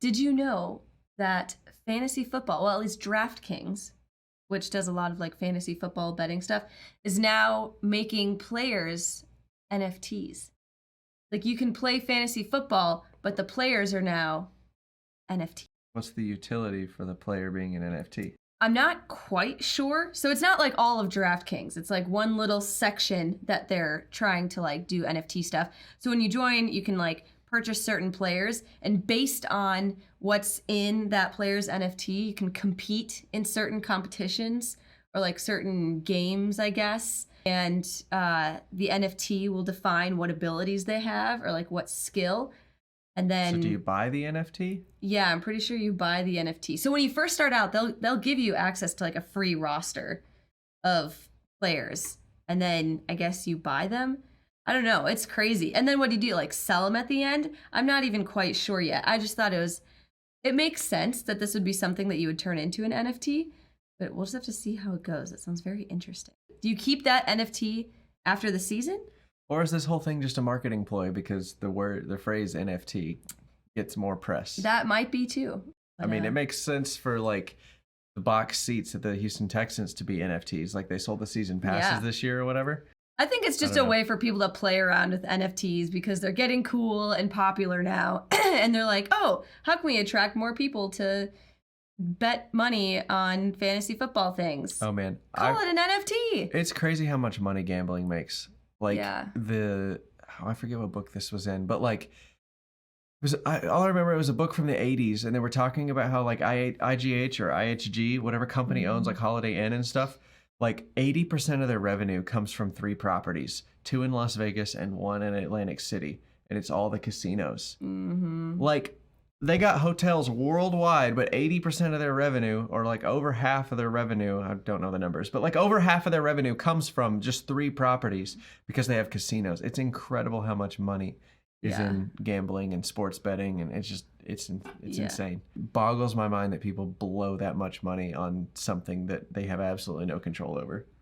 Did you know that fantasy football, well, at least DraftKings, which does a lot of like fantasy football betting stuff, is now making players NFTs. Like you can play fantasy football, but the players are now NFT. What's the utility for the player being an NFT? I'm not quite sure. So it's not like all of DraftKings. It's like one little section that they're trying to like do NFT stuff. So when you join, you can like purchase certain players, and based on what's in that player's NFT, you can compete in certain competitions or like certain games, I guess. And the NFT will define what abilities they have or like what skill. And then, so do you buy the NFT? Yeah, I'm pretty sure you buy the NFT. So when you first start out, they'll give you access to like a free roster of players, and then I guess you buy them. I don't know. It's crazy. And then what do you do? Like sell them at the end? I'm not even quite sure yet. I just thought it makes sense that this would be something that you would turn into an NFT, but we'll just have to see how it goes. It sounds very interesting. Do you keep that NFT after the season? Or is this whole thing just a marketing ploy because the phrase NFT gets more press? That might be too. I mean, it makes sense for like the box seats at the Houston Texans to be NFTs. Like they sold the season passes this year or whatever. I think it's just a way for people to play around with NFTs because they're getting cool and popular now. And they're like, oh, how can we attract more people to bet money on fantasy football things? Oh, man. Call it an NFT. It's crazy how much money gambling makes. Like I forget what book this was in, but like all I remember, it was a book from the 80s, and they were talking about how like IGH or IHG, whatever company owns like Holiday Inn and stuff, like 80% of their revenue comes from 3 properties, 2 in Las Vegas and 1 in Atlantic City, and it's all the casinos. Mm-hmm. Like they got hotels worldwide, but 80% of their revenue, or like over half of their revenue, I don't know the numbers, but like over half of their revenue comes from just 3 properties because they have casinos. It's incredible how much money is in gambling and sports betting, and it's insane. It boggles my mind that people blow that much money on something that they have absolutely no control over.